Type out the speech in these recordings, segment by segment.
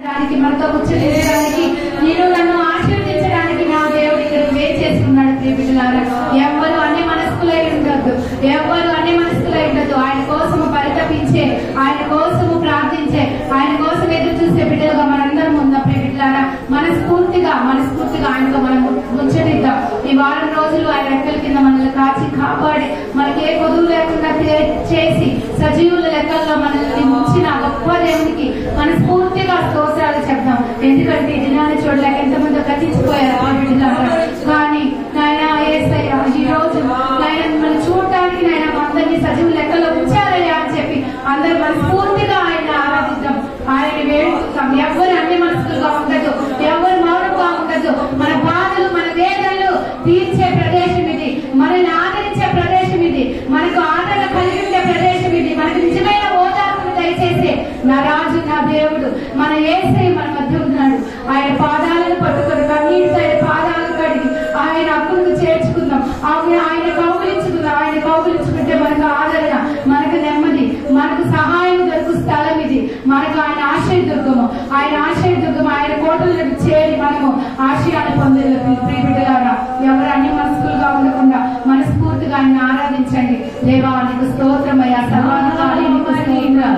మనతో ముచ్చటించడానికి నేను నన్ను ఆశీర్వదించడానికి నా దేవుడు ఇక్కడ వేచేస్తున్నాడు. ప్రియబిడ్డలారా, ఎవరు అన్ని మనస్కులై ఉండద్దు, ఎవరు అన్ని మనస్కులై ఉండద్దు. ఆయన కోసము పరితపించే, ఆయన కోసము ప్రార్థించే, ఆయన కోసం ఎదురు చూసే బిడ్డలుగా మనందరం ఉందాం. ప్రియబిడ్డలారా, మనస్ఫూర్తిగా ఆయనతో మనం ముచ్చటిద్దాం. ఈ వారం రోజులు ఆయన రెక్కల కింద మనల్ని కాచి కాపాడి మనకి ఏ కొదువు లేకుండా చేసి సజీవుల లెక్కల్లో మనల్ని ఉంచిన గొప్ప దేవునికి మనస్ఫూర్తిగా స్తోత్రాలు చెప్తాం. ఎందుకంటే ఈ దినాన్ని చూడలేక ఎంతమంది గతించిపోయారు ఆ బిడ్డలారా. కానీ నాయన యేసయ్య ఈ రోజు నాయన మిమ్మల్ని చూడటానికి నాయన అందరినీ సజీవుల లెక్కల్లో ఉంచారయ్యా అని చెప్పి అందరూ మనస్ఫూర్తిగా ఆయన ఆరాధిద్దాం, ఆయన వేడుకుంటాం. ఎవరు అన్ని మనసులుగా ఉండదు, ఎవరు మౌనంగా ఉండదు. మన బాధలు మన వేదనలు తీర్చే ప్రదేశం ఇది, మనల్ని ఆదరించే ప్రదేశం ఇది, మనకు ఆదరణ కలిగి ఉండే ప్రదేశం ఇది, మనకు నిజమైన ఓదార్పును దయచేసే నా రాజు నా దేవుడు మన యేసయ్య మన మధ్య ఉన్నాడు. ఆయన పాదాలను పట్టుకొని కన్నీటితో ఆయన పాదాలు కడిగి ఆయన అప్పులకు చేర్చుకుందాం, ఆయన కౌగులించుకుందాం. ఆయన కౌగులించుకుంటే మనకు ఆదరణ, మనకు నెమ్మది, మనకు సహాయం దొరుకు స్థలం ఇది. మనకు ఆయన ఆశ్రయ దుర్గము, ఆయన ఆశ్రయ దుర్గము, ఆయన కోటలకు చేరి మనము ఆశయాన్ని పొందేందుకు. ప్రియబిడ్డలారా, ఎవరు అన్ని మనస్కులుగా ఉండకుండా మనస్ఫూర్తిగా ఆయన ఆరాధించండి. దేవా నీకు స్తోత్రమయ్యా, సర్వాధికారి నీకు స్తోత్రం,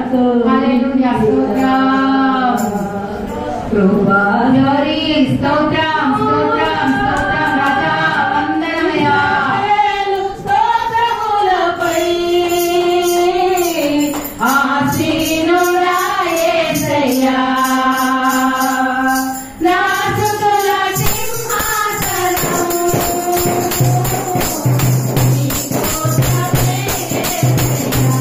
హల్లెలూయా, స్తోత్రం, కృపాలోరి స్తోత్రం, స్తోత్రం, స్తోత్రం, రాజా వందనమయ్యా. స్తోత్రములపై ఆసీనుడా యేసయ్యా, నా స్తుతుల సింహాసనం నీ కోసమే యేసయ్యా.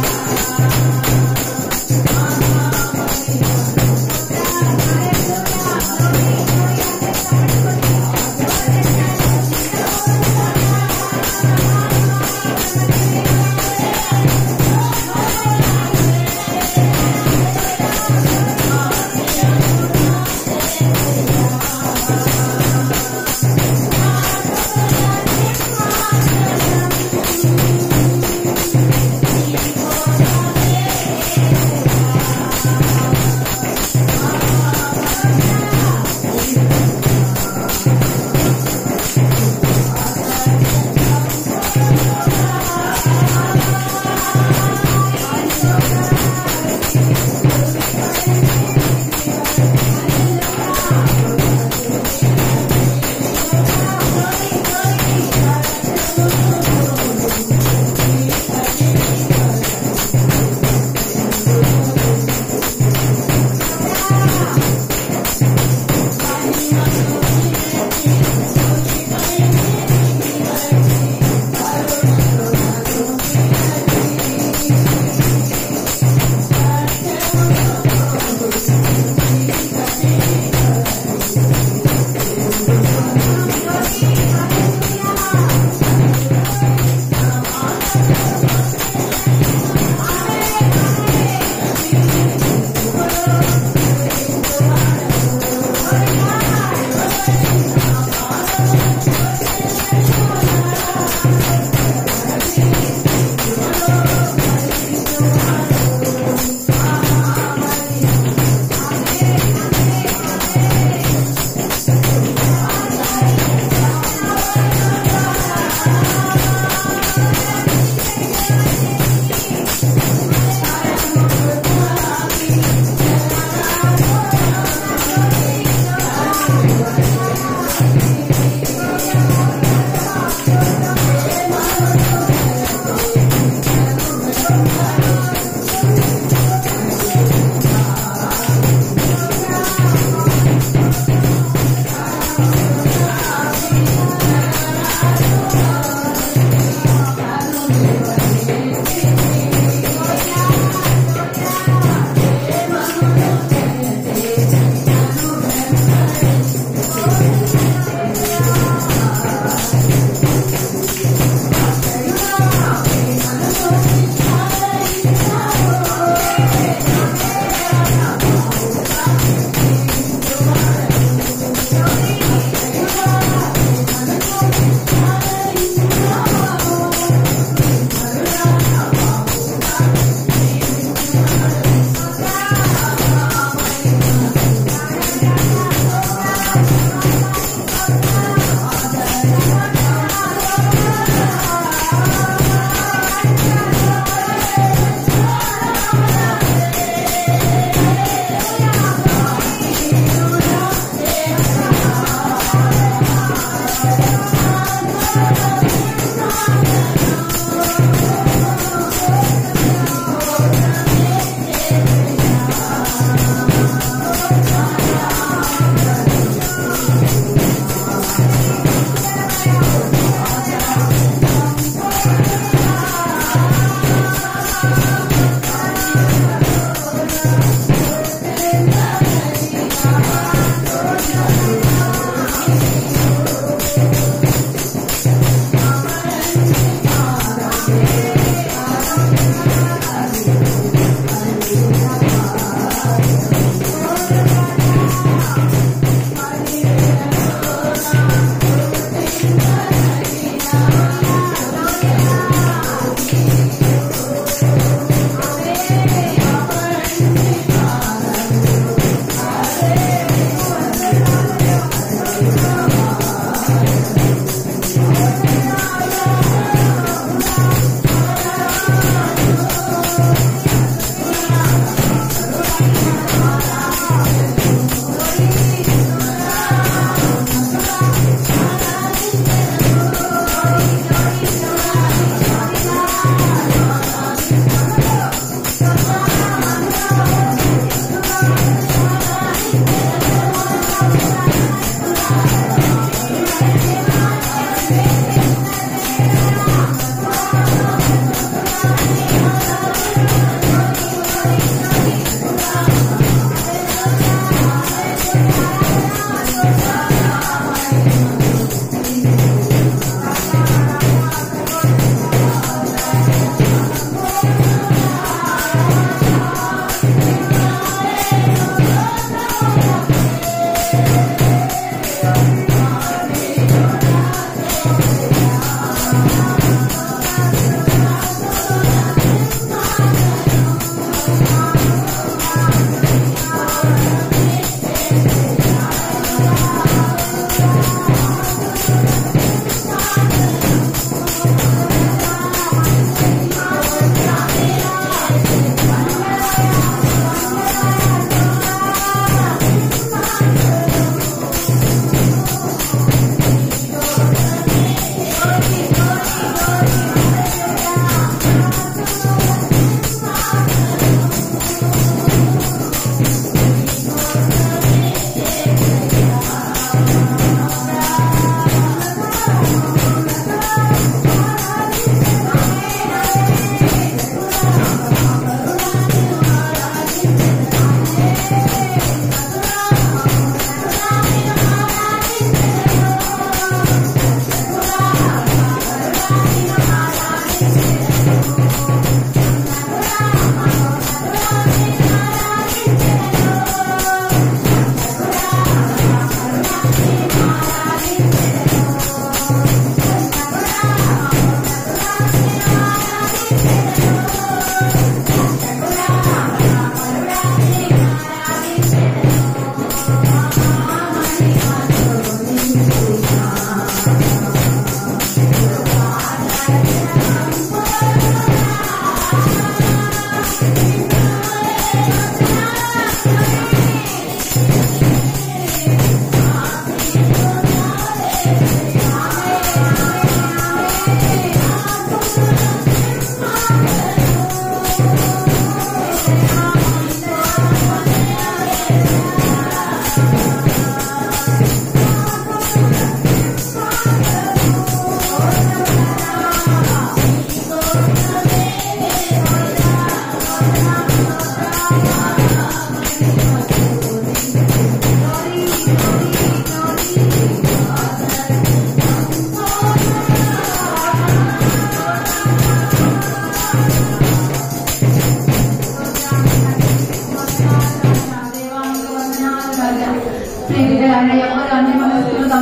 ఎవరు అన్ని మనసులుగా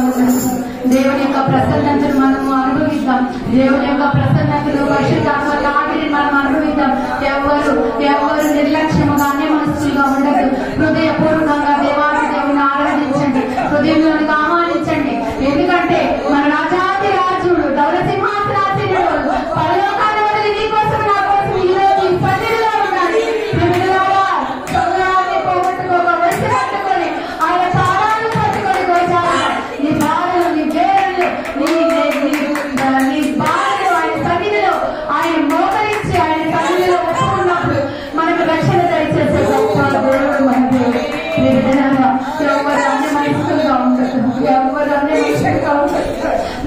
దేవుని యొక్క ప్రసన్నతను మనము అనుభవిద్దాం. దేవుని యొక్క ప్రసన్నతను పరిశుద్ధాత్మ తాకిడిని మనం అనుభవిద్దాం. ఎవరు నిర్లక్ష్యముగా అన్ని మనసులుగా ఉండదు. హృదయపూర్వకంగా దేవాది దేవుని ఆరాధించండి, హృదయంలోనికి ఆహ్వానించండి. ఎందుకంటే మన రాజాది రాజుడు ధవళసింహాసనాసీనుడు పరలోకాన్ని వదిలి నీ కోసం నా కోసం ఈ రోజు ఈ సన్నిధిలో ఉన్నాడు. సౌరాన్ని పోగొట్టుకోక పట్టుకొని ఆయన పాదాలు పట్టుకొని వచ్చారు. నీ బాధలు, నీ వేదనలు, నీ బాధలు ఆయన సన్నిధిలో ఆయన మోకరించి ఆయన సన్నిధిలో ఒప్పుకున్నప్పుడు మనకు రక్షణ దయచేసే దేవుడు మన దేవుడు. ఎవరు అన్ని మనసులుగా ఉండదు, ఎవరు అన్ని విషయంగా ఉండదు.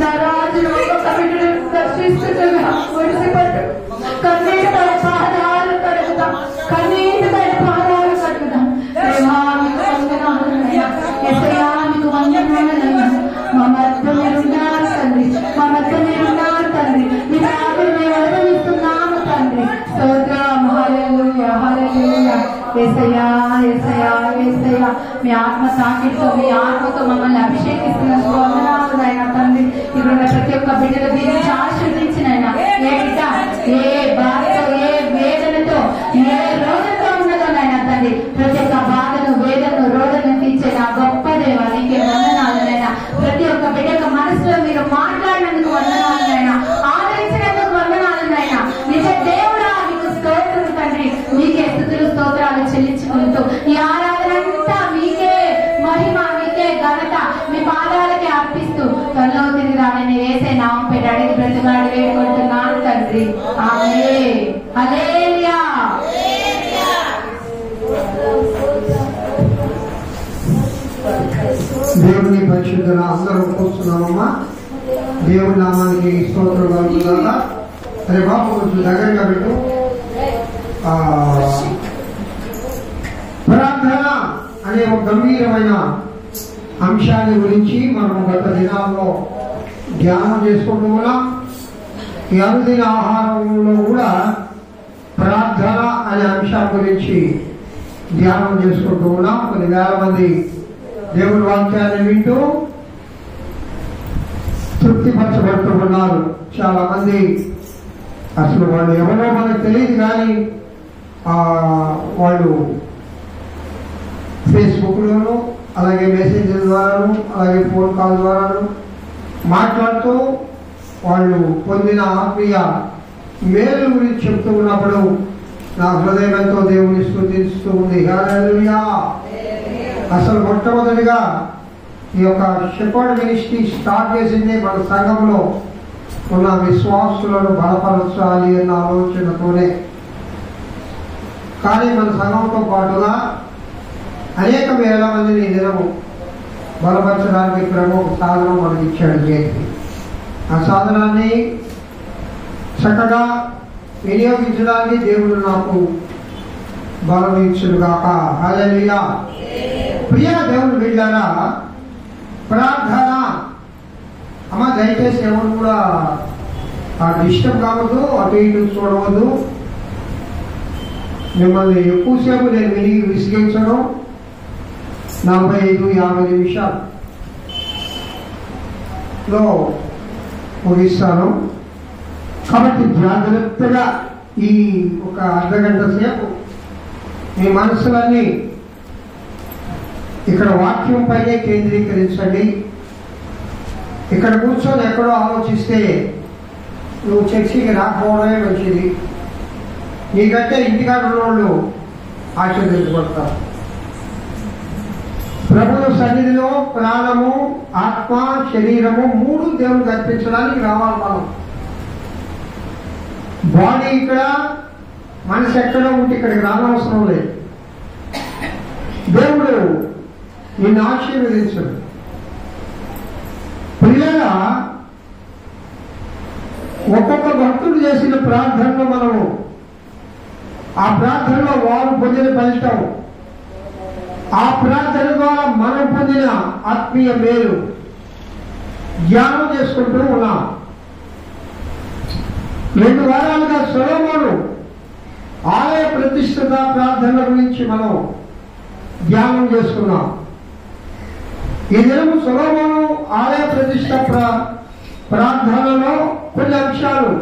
నా రాజు ఒక బిడ్డను దర్శిస్తుండగా ఒడిసిపట్టు కన్నీటి తన పాదాలు కడుగుతాం, కన్నీటి తన పాదాలు కడుగుతాం. దేవానికి వందనాలనయ్యా, యెహోవానికి వందనాలనయ్యా. మా మధ్య మీరున్నారు తండ్రి, మా మధ్య మీరున్నారు తండ్రి. మీ సేవలు మేము అనుభవిస్తున్నాము తండ్రి. స్తోత్రం, హల్లెలూయా, హల్లెలూయా. యేసయ్యా, యేసయ్యా, యేసయ్యా, మీ ఆత్మ తాకిడితో, మీ ఆత్మతో మమ్మల్ని అభిషేకిస్తున్న వందనాలు నాయన తండ్రి. ఇక్కడ ప్రతి ఒక్క బిడ్డలు దీనికి ఆశీర్వదించిన ఏ బిడ్డ ఏ బాధతో, ఏ వేదనతో, ఏ రోగంతో ఉన్నదో నాయన తండ్రి, ప్రతి ఒక్క బాధను, వేదనను, రోగను తీర్చే నా గొప్ప దేవ నీకే వందనాలనైనా. ప్రతి ఒక్క బిడ్డకు మనసులో మీరు మాట్లాడినందుకు వందనాలనైనా, ఆదరించినందుకు వందనాలనైనా. నిజ దేవుడా నీకు స్తోత్రం తండ్రి. మీకే స్తుతులు స్తోత్రాలు చెల్లించుకుంటూ ఈ ఆరాధన అంతా మీకే మహిమ, మీకే ఘనత, మీ పాదాలకి అర్పిస్తూ త్వరలో తిరిగి రానని వేసే నామం పేరు అడిగి బ్రతిమాడి వేడుకుంటున్నాను తండ్రి. ఆమేన్, హల్లెలూయా. దేవుని పరిశుద్ధన అందరూ కూర్చున్నామమ్మా. దేవుని నామానికి స్తోత్రం కలుగుతుందా. అరే బాబు కొంచెం దగ్గరగా పెట్టు. ప్రార్థన అనే ఒక గంభీరమైన అంశాన్ని గురించి మనం గత దినాల్లో ధ్యానం చేసుకుంటూ ఉన్నాం. ఈ అనుదిన ఆహారంలో కూడా ప్రార్థన అనే అంశం గురించి ధ్యానం చేసుకుంటూ ఉన్నాం. కొన్ని వేల మంది దేవుని వాక్యాన్ని వింటూ తృప్తిపరచబడుతూ ఉన్నారు. చాలా మంది అసలు వాళ్ళు ఎవరో మనకు తెలియదు, కానీ వాళ్ళు ఫేస్బుక్లోను, అలాగే మెసేజ్ల ద్వారాను, అలాగే ఫోన్ కాల్ ద్వారాను మాట్లాడుతూ వాళ్ళు పొందిన ఆత్మీయ మేలు గురించి చెప్తూ ఉన్నప్పుడు నా హృదయం ఎంతో దేవుని స్తుతిస్తూ ఉంది. హల్లెలూయా. అసలు మొట్టమొదటిగా ఈ యొక్క షెపర్డ్ మినిస్ట్రీ స్టార్ట్ చేసింది మన సంఘంలో ఉన్న విశ్వాసులను బలపరచాలి అన్న ఆలోచనతోనే. కానీ మన సంఘంతో పాటుగా అనేక వేల మందిని దినము బలపరచడానికి ప్రభు ఒక సాధనం మనకి ఇచ్చాడు చేతి. ఆ సాధనాన్ని చక్కగా వినియోగించడానికి దేవుడు నాకు బలం ఇచ్చుగాక. హల్లెలూయా. ప్రియ దేవుడు బిడ్డలారా, ప్రార్థన అమ్మ దయచేసి ఎవరు కూడా డిస్టర్బ్ కావద్దు, అటు ఇటు చూడవద్దు. మిమ్మల్ని ఎక్కువసేపు నేను విసిగించను. 45-50 నిమిషాల్లో ముగిస్తాను. కాబట్టి జాగ్రత్తగా ఈ ఒక అర్ధగంట సేపు మీ మనసులన్నీ ఇక్కడ వాక్యం పైనే కేంద్రీకరించండి. ఇక్కడ కూర్చొని ఎక్కడో ఆలోచిస్తే నువ్వు చర్చికి రాకపోవడమే మంచిది. నీకంటే ఇంటికాడ ఉన్నోళ్ళు ఆశీర్వదించబడతారు. ప్రభువు సన్నిధిలో ప్రాణము, ఆత్మ, శరీరము మూడు దేవునికి అర్పించడానికి రావాలి మనం. బాడీ ఇక్కడ, మనసు ఎక్కడో ఉంటే ఇక్కడికి రానవసరం లేదు. దేవుడు నిన్ను ఆశీర్వదించడు. ప్రియులారా, ఒక్కొక్క భక్తుడు చేసిన ప్రార్థనలో మనము ఆ ప్రార్థనలో వారు పొందిన ఫలితం, ఆ ప్రార్థన ద్వారా మనం పొందిన ఆత్మీయ మేలు ధ్యానం చేసుకుంటూ ఉన్నాం. 2 వారాలుగా సొలొమోను ఆలయ ప్రతిష్ఠిత ప్రార్థన గురించి మనం ధ్యానం చేసుకున్నాం. ఈ దినము సొలొమోను ఆలయ ప్రతిష్ట ప్రార్థనలో కొన్ని అంశాలు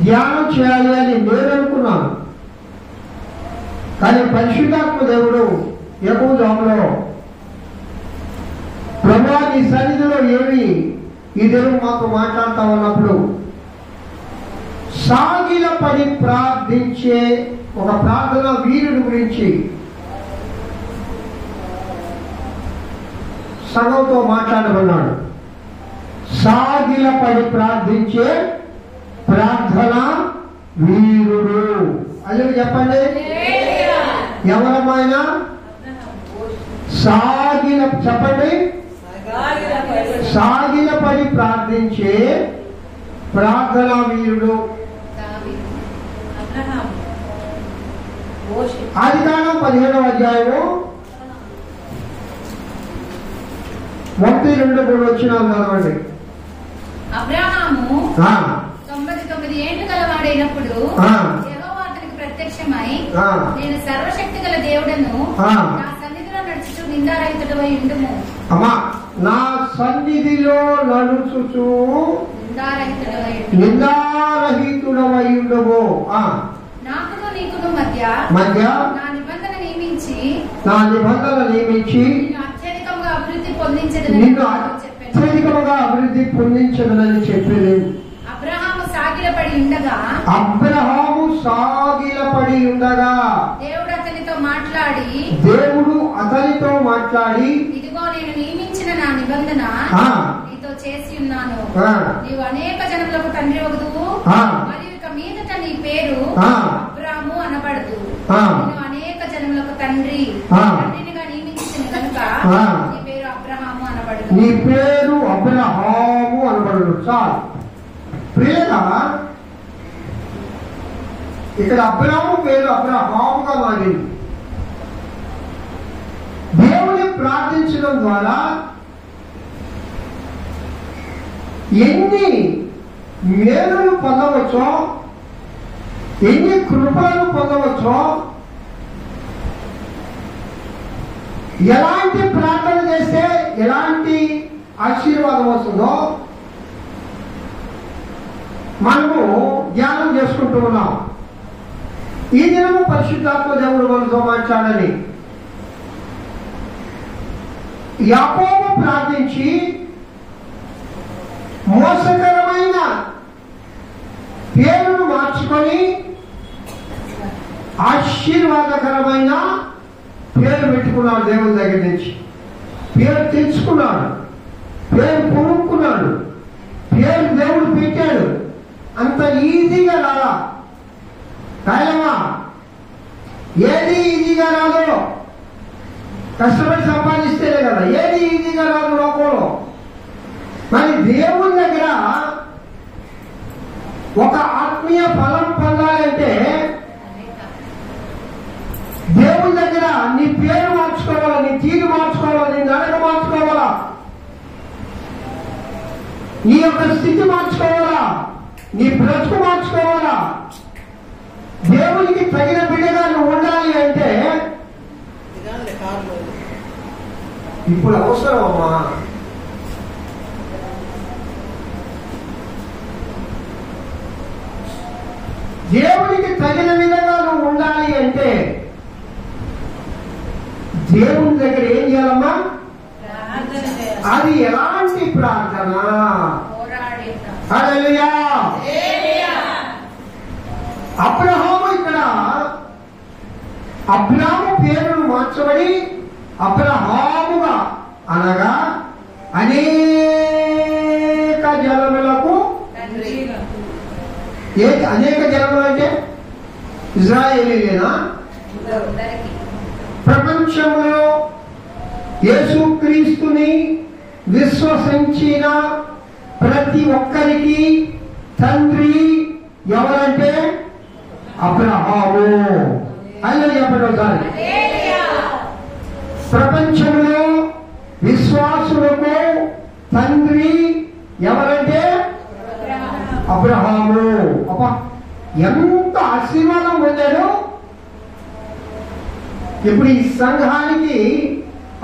ధ్యానం చేయాలి అని నేను అనుకున్నాను. కానీ పరిశుద్ధాత్మ దేవుడు ఎక్కువ జాములో ప్రభువా నీ సన్నిధిలో ఏమి ఈ దేవుడు మాతో మాట్లాడుతా ఉన్నప్పుడు సాగిలపడి ప్రార్థించే ఒక ప్రార్థన వీరుడి గురించి సంఘంతో మాట్లాడమన్నాడు. సాగిలపడి ప్రార్థించే ప్రార్థన వీరుడు. అది చెప్పండి, ఎవరమైనా చెప్పండి, సాగిలపడి ప్రార్థించే ప్రార్థన వీరుడు. ఆదికాండం 15వ అధ్యాయము 1-2 వచ్చినాలు చదవండి. అబ్రహాము 99 ఏళ్ళు గలవాడైనప్పుడు యెహోవా అతనికి ప్రత్యక్షమై, నేను సర్వశక్తి గల దేవుడను, నా సన్నిధిలో నడుచుచు నిందారహితుడవై ఉండుము. అమ్మా, నా సన్నిధిలో నడుచుచు నిందారహితుడవై ఉండుము. నాకును నీకును మధ్య నా నిబంధన నియమించి నిన్ను అత్యధికంగా అభివృద్ధి పొందించదనని చెప్పేది. అబ్రహాము సాగిలపడి ఉండగా దేవుడు అతనితో మాట్లాడి ఇదిగో నేను నియమించిన నా నిబంధన నీతో చేసి ఉన్నాను. నీవు అనేక జనములకు తండ్రి వగుదువు, మరియు ఇక మీదట నీ పేరు అబ్రాము అనబడదు. నేను అనేక జనములకు తండ్రినిగా నియమించిన కనుక నీ పేరు అబ్రహాము అనబడదు. నీ పేరు అబ్రహాము అనబడదు. చాలు ప్రియగా, ఇక్కడ అబ్రహాము పేరు అబ్రహాముగా మారింది. దేవుని ప్రార్థించడం ద్వారా ఎన్ని మేలులు పొందవచ్చో, ఎన్ని కృపలను పొందవచ్చో, ఎలాంటి ప్రార్థన చేస్తే ఎలాంటి ఆశీర్వాదం వస్తుందో మనము ధ్యానం చేసుకుంటూ ఉన్నాం. ఈ దినము పరిశుద్ధాత్మ దేవుడు మనతో మాట్లాడని యాకోబు ప్రార్థించి మోసకరమైన పేరును మార్చుకొని ఆశీర్వాదకరమైన పేరు పెట్టుకున్నాడు. దేవుని దగ్గర నుంచి పేరు తెచ్చుకున్నాడు, పేరు పొనుక్కున్నాడు, పేరు దేవుడు పెట్టాడు. అంత ఈజీగా రాలా కాయలమ్మా, ఏది ఈజీగా రాదు, కష్టపడి సంపాదిస్తేనే కదా. ఏది ఈజీగా రాదు లోకంలో. మరి దేవుని దగ్గర ఒక ఆత్మీయ ఫలం పొందాలంటే దేవుని దగ్గర నీ పేరు మార్చుకోవాలా, నీ తీరు మార్చుకోవాలా, నీ నడక మార్చుకోవాలా, నీ యొక్క స్థితి మార్చుకోవాలా, నీ బ్రతుకు మార్చుకోవాలా. దేవునికి తగిన బిడ్డగా నువ్వు ఉండాలి అంటే ఇప్పుడు అవసరం అమ్మా. దేవునికి తగిన విధంగా నువ్వు ఉండాలి అంటే దేవుని దగ్గర ఏం చేయాలమ్మా? అది ఎలాంటి ప్రార్థన? హల్లెలూయా. అబ్రహాము ఇక్కడ అబ్రాము పేరును మార్చబడి అబ్రహాముగా అనగా అనేక జనములకు. అనేక జనములు అంటే ఇజ్రాయేలీలేనా? ప్రపంచంలో యేసుక్రీస్తుని విశ్వసించిన ప్రతి ఒక్కరికి తండ్రి ఎవరంటే అబ్రహాము. అలా చెప్పండి ఒకసారి. ప్రపంచంలో విశ్వాసులకు తండ్రి ఎవరంటే అబ్రహాము. అబ్బా, ఎంత ఆశీర్వాదం పొందాడు. ఇప్పుడు ఈ సంఘానికి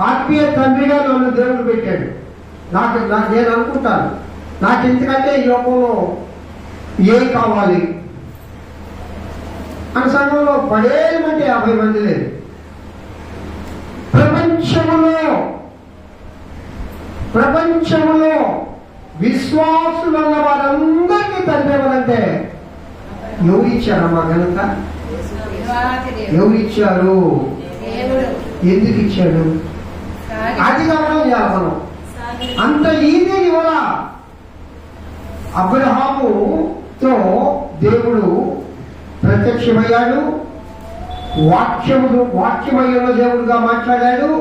ఆత్మీయ తండ్రిగా నన్ను దేవుడు పెట్టాడు. నాకు నేను అనుకుంటాను, నాకు ఎందుకంటే ఈ లోకంలో ఏం కావాలి అని సంఘంలో పడేమంటే 50 మంది లేదు. ప్రపంచంలో విశ్వాసులున్న వారందరికీ తండ్రి ఎవరంటే ఎవరు ఇచ్చారమ్మా కనుక? ఎవరు ఇచ్చారు? ఎందుకు ఇచ్చాడు? అది గమనం చేయాలి మనం. అంత ఈజీ ఇవ్వాల. అబ్రహాముతో దేవుడు ప్రత్యక్షమయ్యాడు. వాక్యమయ్యున్న దేవుడుగా మాట్లాడాడు.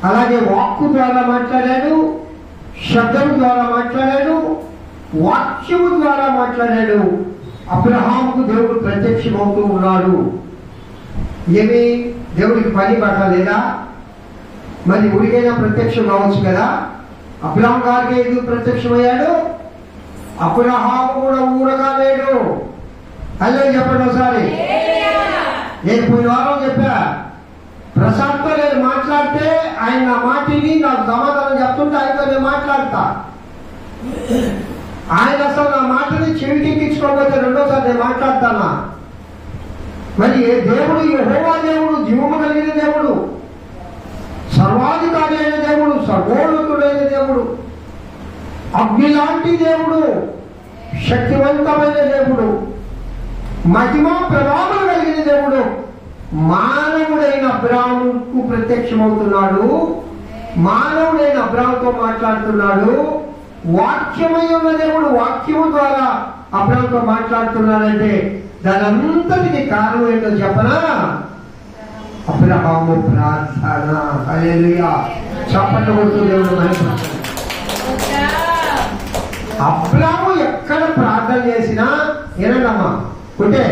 అలాగే వాక్కు ద్వారా మాట్లాడాడు, శబ్దం ద్వారా మాట్లాడాడు, వాక్యము ద్వారా మాట్లాడాడు. అబ్రహాముకు దేవుడు ప్రత్యక్షమవుతూ ఉన్నాడు. ఏమి దేవుడికి పని పట్టలేదా? మరి ఊరికైనా ప్రత్యక్షం కావచ్చు కదా. అబ్రహాం గారికి ఎందుకు ప్రత్యక్షమయ్యాడు? అబ్రహాము కూడా ఊరగా లేడు. అదే చెప్పండి ఒకసారి. నేను పోయిన వారం చెప్పా, ప్రసాద్తో నేను మాట్లాడితే ఆయన నా మాటిని నాకు సమాధానం చెప్తుంటే ఆయనతో నేను మాట్లాడతా. ఆయన అసలు నా మాటని చెవికెక్కించుకోకపోతే రెండోసారి నేను మాట్లాడతానా? మరి ఏ దేవుడు? యెహోవా దేవుడు, జీవము కలిగిన దేవుడు, సర్వాధికారి అయిన దేవుడు, సర్వోన్నతుడైన దేవుడు, అగ్ని లాంటి దేవుడు, శక్తివంతమైన దేవుడు, మహిమా ప్రభావం కలిగిన దేవుడు మానవుడైన అబ్రాహాముకు ప్రత్యక్షమవుతున్నాడు. మానవుడైన అబ్రాహాముతో మాట్లాడుతున్నాడు. వాక్యమై ఉన్న దేవుడు వాక్యము ద్వారా అబ్రాహాముతో మాట్లాడుతున్నాడంటే దానంతటికి కారణం ఏంటో చెప్పనా? అబ్రహాము ప్రార్థన. హల్లెలూయా. చప్పట్లు కొడుతూ దేవుడు మహిమపరచాలి. అబ్రాహాము ఎక్కడ ప్రార్థన చేసినా ఏనండమ్మా ఉంటే,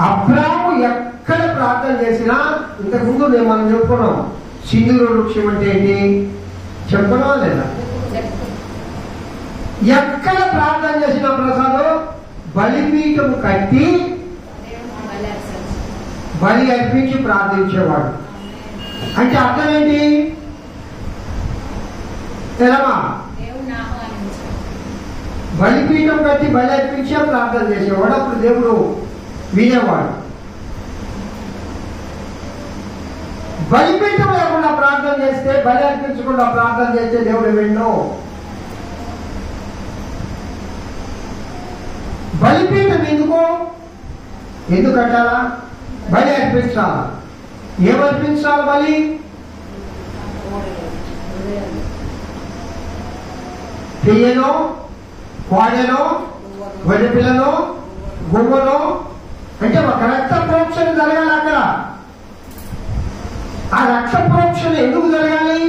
అబ్రాహాము ఎక్కడ ప్రార్థన చేసినా, ఇంతకుముందు మనం చెప్పుకున్నాం సింధూర వృక్షం అంటే ఏంటి చెప్పుకున్నావా లేదా? ఎక్కడ ప్రార్థన చేసిన ప్రసాదం బలిపీఠం కట్టి బలి అర్పించి ప్రార్థించేవాడు. అంటే అర్థం ఏంటి? తెలమా? బలిపీఠం కట్టి బలి అర్పించే ప్రార్థన చేసేవాడు. అప్పుడు దేవుడు వినేవాడు. బలిపీఠం లేకుండా ప్రార్థన చేస్తే, బలి అర్పించకుండా ప్రార్థన చేస్తే దేవుడు విన్నో. బలిపీఠం ఎందుకు కట్టాలా? బలి అర్పించాలా? ఏమర్పించాలి? బలి పెయ్యనో, కోడెనో, గొర్రె పిల్లనో, గుమ్మనో, అంటే ఒక రక్త ప్రోక్షణ జరగాలి అక్కడ. ఆ రక్త ప్రోక్షణ ఎందుకు జరగాలి?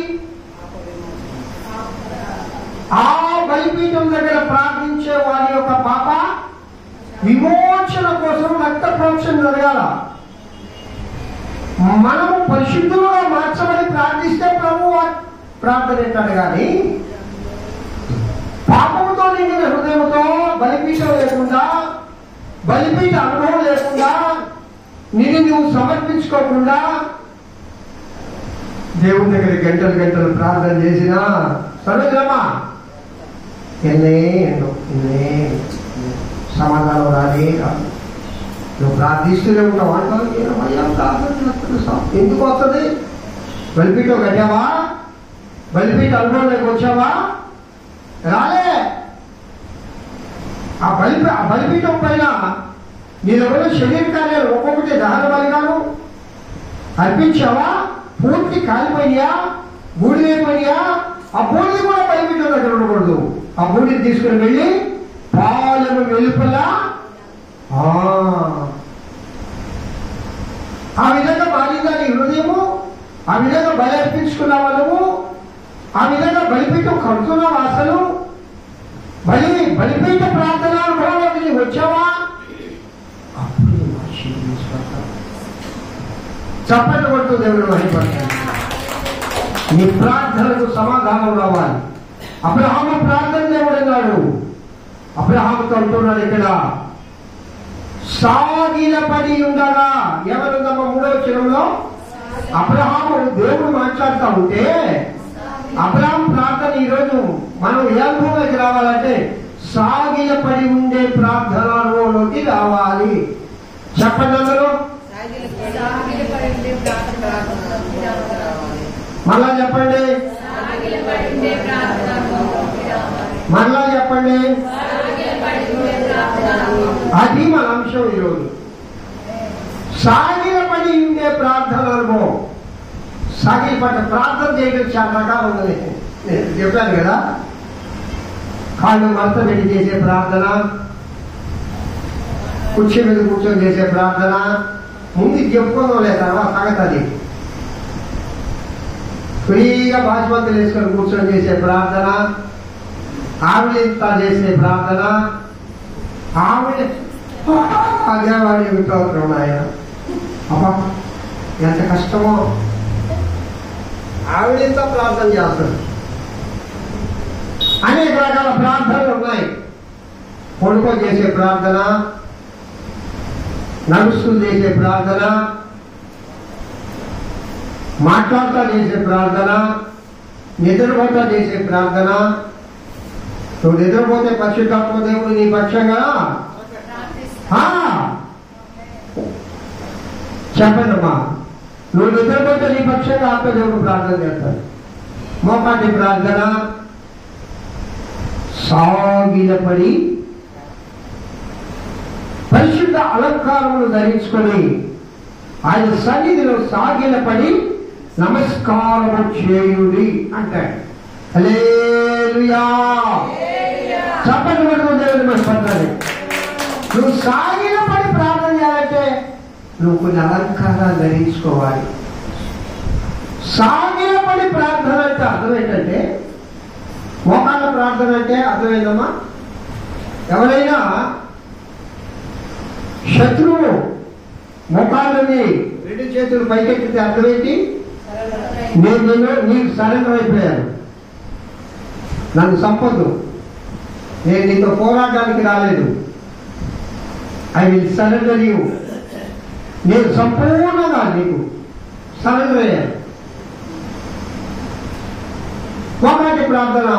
ఆ బలిపీఠం దగ్గర ప్రార్థించే వారి యొక్క పాప విమోచన కోసం రక్త ప్రోక్షణ జరగాల. మనము పరిశుద్ధులుగా మార్చమని ప్రార్థిస్తే ప్రభు ప్రార్థన ఏంటాడు. కానీ పాపముతో నిండిన హృదయంతో బలిపీఠం లేకుండా, బలిపీఠ అనుభవం లేకుండా, నువ్వు సమర్పించుకోకుండా దేవుని దగ్గర గంటలు ప్రార్థన చేసినా సరేమ్మా ఎన్నే సమాధానం రాదే కాదు. నువ్వు ప్రార్థిస్తూనే ఉంటావు. ఎందుకు వస్తుంది? బలిపీఠం కట్టావా? బలిపీఠ అనుభవంలోకి వచ్చావా? రాలే. ఆ బలిపీఠం పైన నీలో శరీర కార్యాలు ఒక్కొక్కటి దహన బలిగాను అర్పించావా? పూర్తి కాలిపోయినా, బూడిదైపోయినా, ఆ బూడిది కూడా బలిపీఠం దగ్గర ఉండకూడదు. ఆ బూడిని తీసుకుని వెళ్ళి పాలెము వెలుపల ఆ విధంగా మారిందా నీ హృదయము? ఆ విధంగా బలి అర్పించుకున్నావా నువ్వు? ఆ విధంగా బలిపీఠం కడుతున్నావా? అసలు బలిపీఠ ప్రార్థన అనుభవంలోకి వచ్చావా? అప్పుడు చప్పట్లు కొడుతూ దేవుడు మహిమపడతాడు. నీ ప్రార్థనకు సమాధానం రావాలి. అబ్రహాము ప్రార్థన దేవుడు అన్నాడు. అబ్రహాముతో అంటున్నాడు ఇక్కడ, సాగిలపడి ఉండగా. ఎవరుందమ్మా 3వ వచనంలో? అబ్రహాము దేవుడు మాట్లాడుతూ ఉంటే అబ్రహాం ప్రార్థన ఈరోజు మనం ఏ అనుభవంలోకి రావాలంటే సాగిలపడి ఉండే ప్రార్థనలోకి రావాలి. చెప్పండి అందరూ, మళ్ళా చెప్పండి, మళ్ళా చెప్పండి. అది మన అంశం ఈరోజు. సాగిలపడి ఉండే ప్రార్థన అనుభవం. సాగిలపడి ప్రార్థన చేయడం చాలా రకాలు ఉన్నది, నేను చెప్పాను కదా. కాళ్ళు మడత పెట్టి చేసే ప్రార్థన, కుర్చీ మీద కూర్చొని చేసే ప్రార్థన, ముందు చెప్పుకోవడం లేదు, తర్వాత సంగతి అది. ఫ్రీగా బాజ్పత్రులు వేసుకొని కూర్చొని చేసే ప్రార్థన, ఆవిడంతా చేసే ప్రార్థన, ఆవిడ అదేవాడి వింటూ ఆయన అబ్బా ఎంత కష్టమో, ఆవిడంతా ప్రార్థన చేస్తారు. అనేక రకాల ప్రార్థనలు ఉన్నాయి. పడుకో చేసే ప్రార్థన, నడుస్తూ చేసే ప్రార్థన, మాట్లాడుతూ చేసే ప్రార్థన, నిద్రపోతా చేసే ప్రార్థన. నువ్వు నిద్రపోతే పరిశుద్ధాత్మ దేవుడు నీ పక్షంగా చెప్పండి అమ్మా. నువ్వు నిద్రపోతే నీ పక్షంగా ఆత్మదేవుడు ప్రార్థన చేస్తాడు. మోకాటి ప్రార్థన, సాగిలపడి పరిశుద్ధ అలంకారములు ధరించుకొని ఆయన సన్నిధిలో సాగిలపడి నమస్కారము చేయుడి అంటాడు. హల్లెలూయా. చెప్పండి మనం దేవుని మహిమపరచాలి. నువ్వు సాగిలపడి ప్రార్థన చేయాలంటే నువ్వు కొన్ని అలంకారాలు ధరించుకోవాలి. సాగిలపడి ప్రార్థన అంటే అర్థం ఏంటంటే, మోకాళ్ళ ప్రార్థన అంటే అర్థమైందమ్మా. ఎవరైనా శత్రువు మోకాళ్ళని రెండు చేతులు పైకెత్తితే అర్థమేంటి? నేను నీకు సరెండర్ అయిపోయాను, నన్ను సంపొద్దు, నేను నీతో పోరాటానికి రాలేదు, ఐ విల్ సరెండర్ యూ, నేను సంపూర్ణంగా నీకు సరెండర్ అయ్యాను. మోకాటి ప్రార్థన,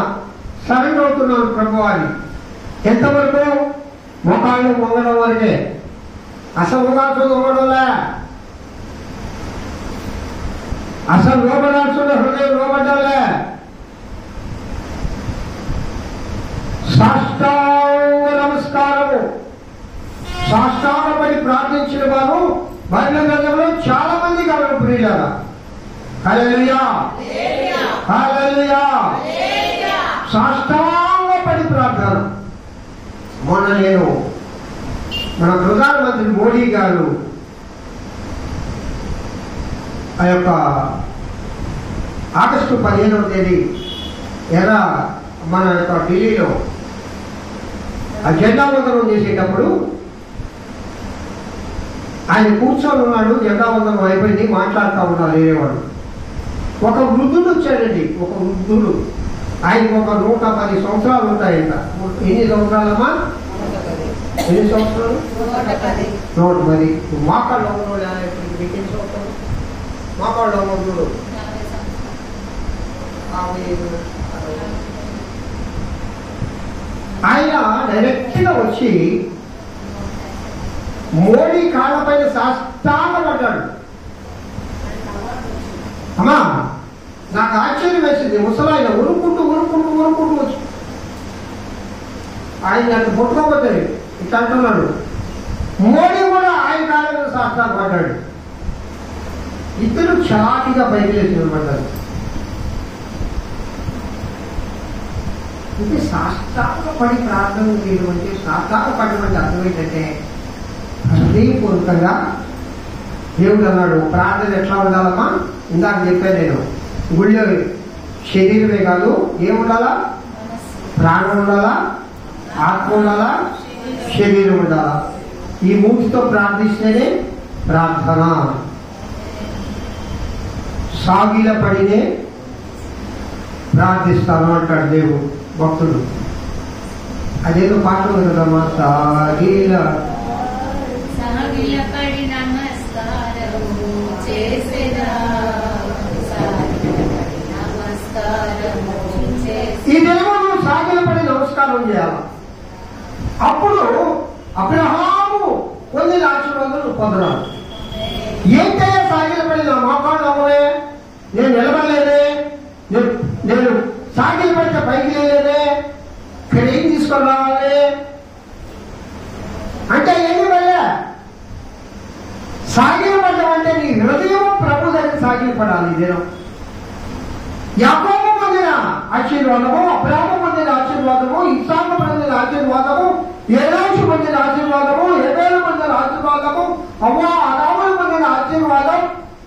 సరెండర్ అవుతున్నాను ప్రభువాని. ఎంతవరకు? మోకాళ్ళు మొంగడం వరకే. అసలు మోకాల్సిన ఇవ్వడంలే, అసలు లోపడాల్సిన హృదయం లోపడ్డాలే. సాష్టాంగ నమస్కారము. సాష్టాంగపడి ప్రార్థించిన వారు బైబిల్ గ్రంథంలో చాలా మంది కావాలి ప్రియులారా. హల్లెలూయా, హల్లెలూయా. సాష్టాంగపడి ప్రార్థన. మొన్న నేను మన ప్రధానమంత్రి మోడీ గారు ఆ యొక్క ఆగస్టు 15వ తేదీ మన యొక్క ఢిల్లీలో ఆ జెండా వందనం చేసేటప్పుడు ఆయన కూర్చొని ఉన్నాడు. జెండా వందనం అయిపోయింది, మాట్లాడుతూ ఉన్నారు వేరేవాడు. ఒక వృద్ధుడు వచ్చాడండి, ఒక వృద్ధుడు. ఆయనకు ఒక 110 సంవత్సరాలు ఉంటాయంట. ఎన్ని సంవత్సరాలమ్మా? ఎన్ని సంవత్సరాలు? 110. మాకాళ్ళు ఎన్ని సంవత్సరాలు? మాకాళ్ళు వృద్ధుడు ఆయన డైరెక్ట్ గా వచ్చి మోడీ కాళ్ళ పైన సాష్టాంగపడ్డాడు. అమ్మా నాకు ఆశ్చర్యం వేసింది. ముసలాయన ఉరుకుంటూ వచ్చి ఆయన అటు పుట్టుకోపోతాడు, ఇట్లా అంటున్నాడు. మోడీ కూడా ఆయన కాళ్ళ మీద సాష్టాంగపడ్డాడు. ఇద్దరు చాటిగా పైకి లేచి నిలబడ్డారు. అంటే సాష్టాంగపడి ప్రార్థన చేయడం అంటే, సాష్టాంగపడడం అంటే అర్థం ఏంటంటే హృదయపూర్వకంగా. దేవుడు అన్నాడు ప్రార్థన ఎట్లా ఉండాలమ్మా? ఇందాక చెప్పాను నేను, గుళ్ళో శరీరమే కాదు, ఏముండాలా? ప్రాణం ఉండాలా, ఆత్మ ఉండాలా, శరీరం ఉండాలా. ఈ మూటితో ప్రార్థిస్తేనే ప్రార్థన. సాగిల పడినే ప్రార్థిస్తాను అంటాడు దేవుడు భక్తుడు. అదేదో పాట ఉంది కదమ్మా, సాగిల పడి నమస్కారము చేసేదా వాగ్దానం చేయాలి. అప్పుడు అబ్రహాము పొందిన ఆశీర్వాదాలు పొందరాదు. ఏంటయ్యా సాగిలపడి నా మోకాళ్ళు అవ్వలే, నేను నిలబడలేదే, నేను సాగిల పడితే పైకి లేదే, ఇక్కడ ఏం తీసుకొని రావాలి అంటే ఏమి వెళ్ళా. సాగిల పడడం అంటే నీ హృదయం ప్రభు దగ్గర సాగిల పడాలి. దినం యాకోబు పొందిన ఆశీర్వాదము, అబ్రాహాము పొందిన ఆశీర్వాదము, ఇస్సాకు పొందిన ఆశీర్వాదము, ఏనాషు పొందిన ఆశీర్వాదము, హేబేలు పొందిన ఆశీర్వాదము, అవ్వా ఆదాములు పొందిన ఆశీర్వాదం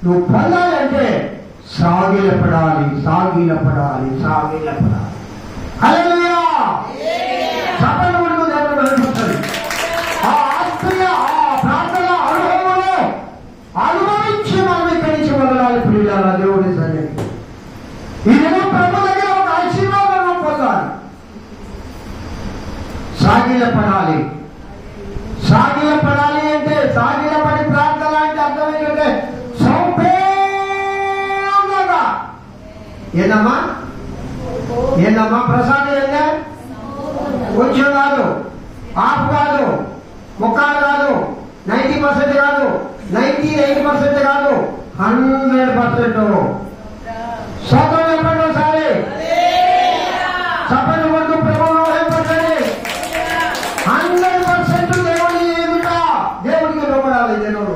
నువ్వు పొందాలంటే సాగిలపడాలి, సాగిలపడాలి, సాగిలపడాలి. హల్లెలూయా. చప్పట్లు కొడుతూ దేవుడు నడిపిస్తాడు. ఆ ఆత్మీయ ఆ ప్రార్థన అనుభవంలో అనుభవించి మనం ఇక్కడి నుంచి వదలాలి. ప్రియులారా, దేవుడి సన్నిధి ఇదేమో ప్రభు దగ్గర ఒక ఆశీర్వాదం పొందాలి. సాగిలపడాలి. సాగిలపడాలి అంటే సాగిలపడి ప్రార్థన అంటే అర్థం ఏంటంటే సంపూర్ణంగా. ఏందమ్మా ఏందమ్మా ప్రసాదం ఏంటే కొంచెం కాదు, హాఫ్ కాదు, ముక్కాలు కాదు, 90% కాదు, 98% కాదు, 100%. సోదరు చెప్పండి ఒకసారి. చప్పట్లు కొడుతూ ప్రభువును మహిమపరచండి. 100% దేవుని ఎదుట దేవుడికి లోపడాలి. దేవుడు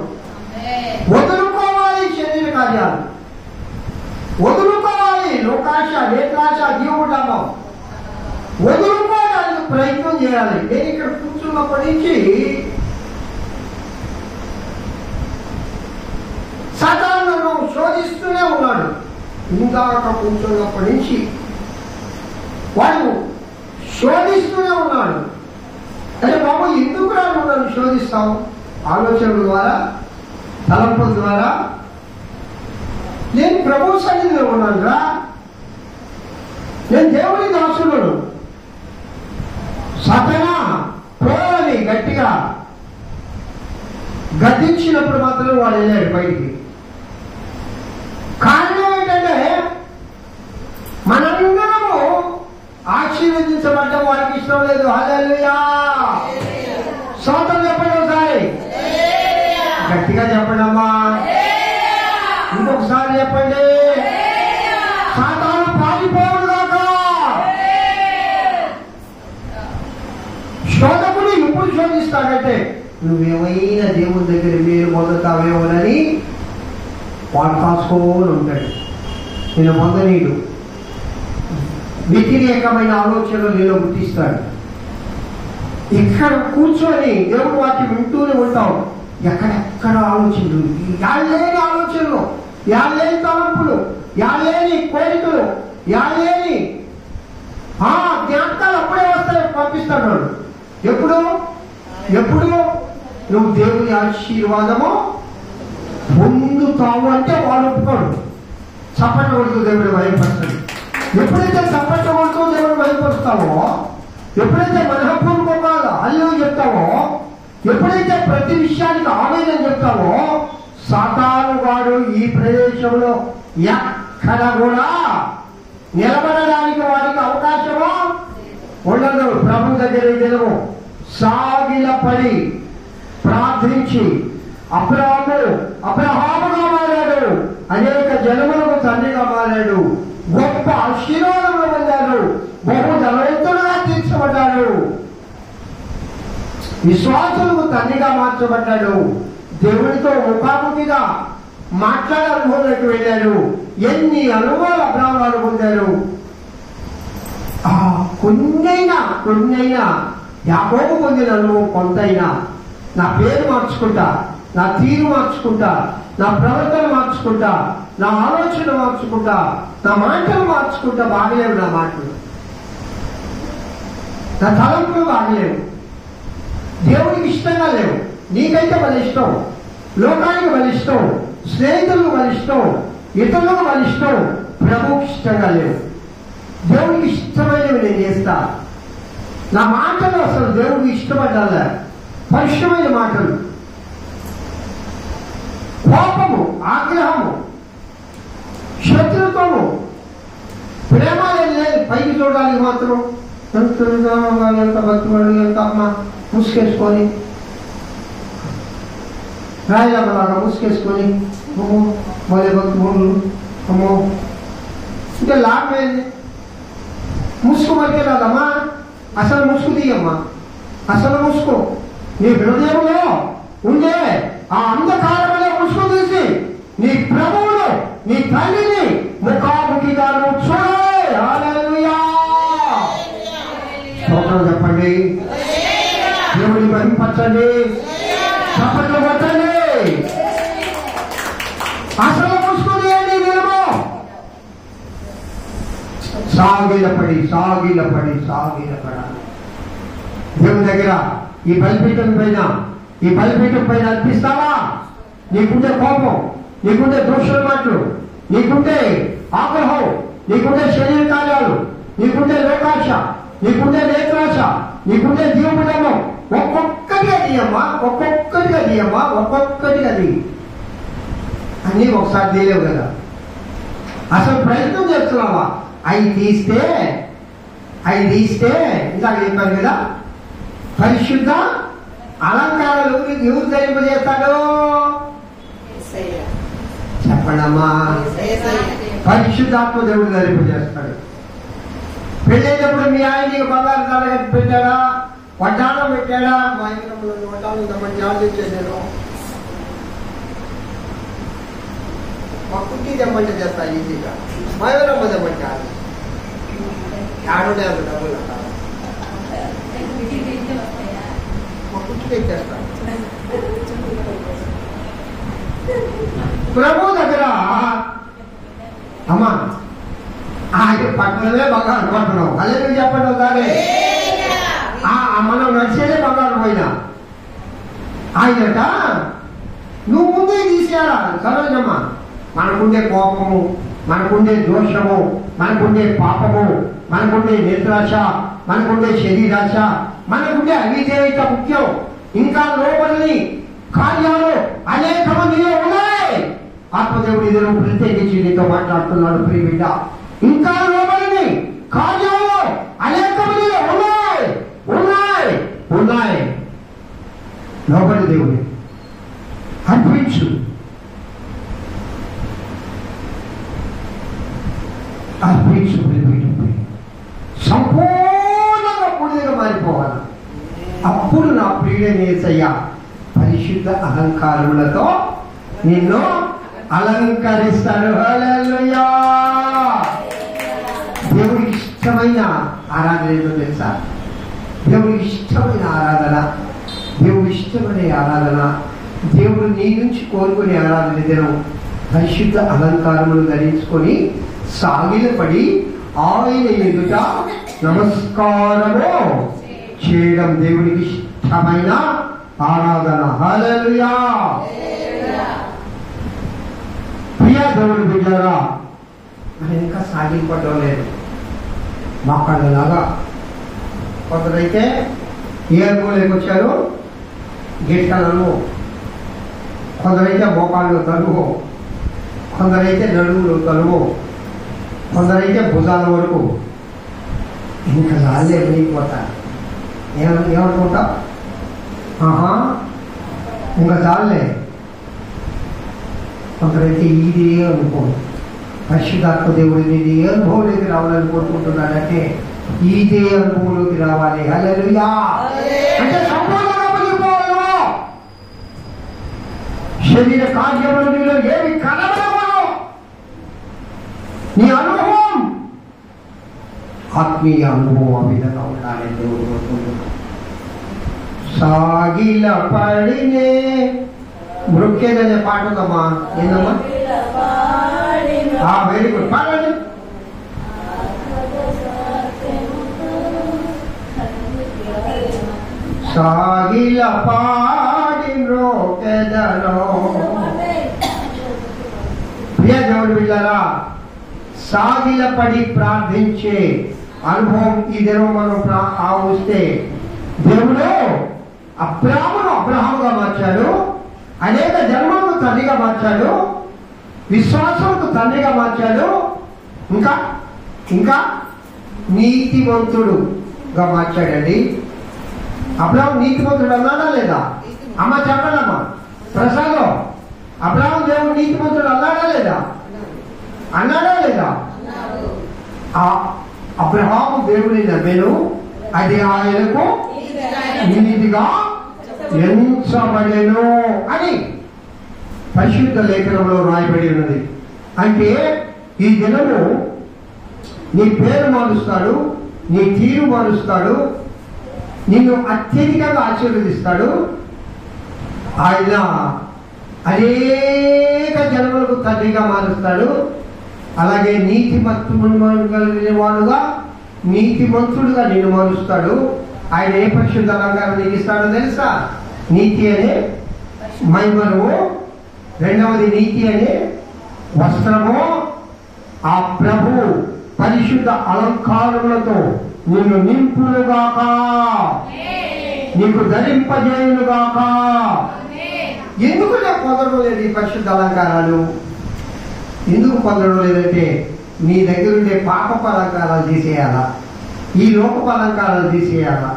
వదులుకోవాలి శరీర కార్యాలు, వదులుకోవాలి లోకాశ, నేత్రాశ, జీవుడమ్మం వదులుకోవడానికి ప్రయత్నం చేయాలి. నేను ఇక్కడ కూర్చున్నప్పటి నుంచి సాతానును శోధిస్తూనే ఉన్నాడు. ఇందాక కూర్చున్నప్పటి నుంచి వాడు శోధిస్తూనే ఉన్నాడు. అంటే బాబు ఎందుకు రాను నన్ను శోధిస్తావు? ఆలోచనల ద్వారా, తలంపుల ద్వారా. నేను ప్రభు సన్నిధిలో ఉన్నాను రా, నేను దేవుని దాసులను. సతనా పోలని గట్టిగా గద్దించినప్పుడు మాత్రం వాడు వెళ్ళాడు బయటికి. కారణం ఏంటంటే మనందరము ఆశీర్వదించబడ్డం వాడికి ఇష్టం లేదు. హల్లెలూయా. స్తోత్రం చెప్పండి ఒకసారి, గట్టిగా చెప్పండి అమ్మా, ఇంకొకసారి చెప్పండి. సాతాను పారిపోవుడు కాక. శోధకుడు ఎప్పుడు శోధిస్తాడంటే నువ్వేమైనా దేవుని దగ్గర మీరు పొందుతావేమోనని వాడు కాసుకోని ఉంటాడు. నేను పొందనీడు, వ్యతిరేకమైన ఆలోచనలు నేను గుర్తిస్తాడు. ఇక్కడ కూర్చొని దేవుడు వాటి వింటూనే ఉంటావు. ఎక్కడెక్కడ ఆలోచనలు, యాళ్ళేని ఆలోచనలు, యాళ్ళేని తలంపులు, యాళ్ళేని కోరికలు, యాళ్ళేని జ్ఞాపకాలు అప్పుడే వస్తాయి. పంపిస్తాడు వాడు. ఎప్పుడు ఎప్పుడు నువ్వు దేవుని ఆశీర్వాదము పొందుతావు అంటే వాడు ఒప్పుకోడు. చప్పట్లు కొడుతూ దేవుడు భయపడతాడు. ఎప్పుడైతే చప్పట్లు కొడుతూ దేవుడు భయపరుస్తావో, ఎప్పుడైతే మనఃపూర్వకంగా అల్లు చెప్తావో, ఎప్పుడైతే ప్రతి విషయానికి ఆవేదన చెప్తావో, సాతాను వాడు ఈ ప్రదేశంలో ఎక్కడ కూడా నిలబడడానికి వాడికి అవకాశమో ఉండదు. ప్రభు దగ్గర దినము సాగిలపడి ప్రార్థించి అబ్రహాముగా మారాడు, అనేక జనములకు తండ్రిగా మారాడు, గొప్ప ఆశీర్వాదములు పొందాడు, బహు ధనవంతుడుగా తీర్చబడ్డాడు, విశ్వాసులకు తండ్రిగా మార్చబడ్డాడు, దేవుడితో ముఖాముఖిగా మాట్లాడాలనుకోవడానికి వెళ్ళాడు. ఎన్ని అనుభవాలు అబ్రహాము పొందారు. కొన్నైనా యాకోబు పొందిన అనుభవం కొంతైనా నా పేరు మార్చుకుంటా, నా తీరు మార్చుకుంటా, నా ప్రవర్తన మార్చుకుంటా, నా ఆలోచన మార్చుకుంటా, నా మాటలు మార్చుకుంటా. బాగలేవు నా మాటలు, నా తలంపులు బాగలేవు, దేవుడికి ఇష్టంగా లేవు. నీకైతే మన ఇష్టం, లోకానికి మన ఇష్టం, స్నేహితులకు మన ఇష్టం, ఇతరులకు మన ఇష్టం, ప్రభువుకి ఇష్టంగా లేవు. దేవుడికి ఇష్టమైనవి నేను చేస్తా. నా మాటలు అసలు దేవుడికి ఇష్టపడ్డాలే, పరిశుభ్రమైన మాటలు, కోపము, ఆగ్రహము, శత్రుత్వము, ప్రేమ లేదు. పైకి చూడడానికి మాత్రం ఎంత భక్తుడు ఎంత అమ్మ ముసుకేసుకొని రాయలమ్మలాగా ముసుకేసుకొని అమ్మో మొదటి భక్తులు అమ్మో ఇంకా లాభం ఏంది? ముసుగు మరికే రాదమ్మా, అసలు ముసుగు తీయమ్మా, అసలు ముసుగు నీ హృదయంలో ఉండే ఆ అంధకారమైన ముసుగు తీసి నీ ప్రభువును నీ తల్లిని ముఖాముఖిగా చూడాలి. హల్లెలూయా. చెప్పండి, దేవుని మహిమపరచండి, చప్పట్లు కొట్టండి. అసలు ముసుగు తీయండి. నేను సాగిలపడి సాగిలపడాలి దేవుని దగ్గర. ఈ బలిపీఠం పైన అర్పిస్తావా? నీకుంటే కోపం, నీకుంటే దోషుల మాటలు, నీకుంటే ఆగ్రహం, నీకుంటే శరీర కార్యాలు, నీకుంటే లోకాశ, నీకుంటే నేత్రాశ, నీకుంటే జీవముడము, ఒక్కొక్కటిగా తీయమ్మా, ఒక్కొక్కటిగా తీయి. అన్నీ ఒకసారి తీయలేవు కదా. అసలు ప్రయత్నం చేస్తున్నావా? అవి తీస్తే ఇందాక చెప్పాను కదా, పరిశుద్ధ అలంకారాలు ఎవరు ధరింపజేస్తాడు? చెప్పండమ్మా. పరిశుద్ధాత్మ దేవుడు ధరింపజేస్తాడు. పెళ్ళైనప్పుడు మీ ఆయన నీకు బంగారు తాళగట్టి పెట్టాడా, వడ్డానం పెట్టాడా? మా ఆయన వడ్డానం తమ్మని ఆలోచించాను, మా కుట్టి తెమ్మంటే చేస్తా ఈజీగా, మా ఎవరమ్మ తెమ్మంటే ఆడుండే అంత డబ్బులు మా కుట్టి తెచ్చేస్తా. ప్రభు దగ్గర అమ్మా ఆయన పట్టణమే బంగారు పట్టణం. అదే నువ్వు చెప్పండి ఒకసారి. మనం నడిచేదే బంగారు పోయినా ఆయనట నువ్వు ముందే తీసేయాలా? సరోజమ్మా, మనకుండే కోపము, మనకుండే దోషము, మనకుండే పాపము, మనకుండే నిద్రాశ, మనకుండే శరీరాశ, మనకుండే అవిధేయత ముఖ్యం. ఇంకా లోపలిని కార్యాలు అనేక మందిలో ఉన్నాయి. ఆత్మదేవుడి ఇద్దరు ప్రత్యేకించి నీతో మాట్లాడుతున్నాడు ప్రియ బిడ్డ. ఇంకా లోపలిని కార్యాలు అనేక మందిలో ఉన్నాయి. లోపలి దేవుడి అర్పించు. సంపూర్ణంగా పూర్తిగా మారిపోవాలి. అప్పుడు నా ప్రియుడనేసయ్య పరిశుద్ధ అలంకారములతో నిన్ను అలంకరిస్తాడు. హల్లెలూయా. దేవుడికి ఇష్టమైన ఆరాధన ఏంటో తెలుసా? దేవుడికి ఇష్టమైన ఆరాధన, దేవుడు ఇష్టపడే ఆరాధన, దేవుడు నీ నుంచి కోరుకునే ఆరాధన దినం పరిశుద్ధ అలంకారములు ధరించుకొని సాగిలపడి ఆయన ఎదుట నమస్కారము చేయడం దేవుడికి ఇష్టమైన ఆరాధన. హల్లెలూయా. ప్రియ దేవుడి బిడ్డలారా, మరి ఇంకా సాగింపడం లేదు. మొక్కళ్ళలాగా కొందరైతే ఏ అనుభవంలోకి వచ్చారు? గిట్టలను, కొందరైతే మోకాళ్ళు తలువు, కొందరైతే నడువులు తలువు, కొందరైతే భుజాల వరకు. ఇంకా రాలే వెళ్ళిపోతారు. ఏమనుకుంటా? ఇంకా చాలే. కొందరైతే ఇది అనుకో, పరిశుద్ధాత్మ దేవుడిని ఇది అనుభవంలోకి రావాలని కోరుకుంటున్నాడంటే ఇదే అనుభవంలోకి రావాలి. హల్లెలూయా. అంటే సంపూర్ణంగా పొందిపోవాలి. శరీర కార్యములు నీలో ఏమి కనబడవు. నీ అనుభవం ఆత్మీయ అనుభవం ఆ విధంగా ఉండాలని దేవుడు కోరుకుంటున్నాడు. సాగిల పడినే మృక్కేదనే పాట ఉందమ్మా. ఏందమ్మా? వెరీ గుడ్, పాడండి. సాగిల పాడి మ్రోకెదలో. ప్రియ దేవుడి బిడ్డలారా, సాగిల పడి ప్రార్థించే అనుభవం ఈ దినం మనం ఆవుస్తే దేవుడు అబ్రాహామును అబ్రహాముగా మార్చాడు, అనేక జన్మలను తండ్రిగా మార్చాడు, విశ్వాసంకు తండ్రిగా మార్చాడు, ఇంకా నీతివంతుడు గా మార్చాడండి. అబ్రాహాము నీతిమంతుడు అన్నాడా లేదా? అమ్మ చెప్పడమ్మా ప్రసాదం. అబ్రాహాము దేవుడు నీతిమంతుడు అన్నాడా లేదా? అన్నాడా లేదా? అబ్రహాము దేవుని నమ్మెను, అది ఆయనకు నీతిగా ఎంచబడెను అని పరిశుద్ధ లేఖనంలో రాయబడి ఉన్నది. అంటే ఈ దినము నీ పేరు మారుస్తాడు, నీ తీరు మారుస్తాడు, నిన్ను అత్యధికంగా ఆశీర్వదిస్తాడు. ఆయన అనేక జన్మలకు తండ్రిగా మారుస్తాడు. అలాగే నీతిమంతుడుగా నీతిమంతుడుగా నిన్ను మారుస్తాడు. ఆయన ఏ పరిశుద్ధ అలంకారం నీకు ఇస్తాడో తెలుసా? నీతి అనే మైమరువు, రెండవది నీతి అనే వస్త్రము. ఆ ప్రభు పరిశుద్ధ అలంకారములతో నిన్ను నింపులుగాక, నీకు ధరింపజేయునుగాక. ఎందుకు నేను పొందడం లేదు ఈ పరిశుద్ధ అలంకారాలు? ఎందుకు పొందడం లేదంటే నీ దగ్గర ఉండే పాపపు అలంకారాలు తీసేయాలా, ఈ లోకపు అలంకారాలు తీసేయాలా.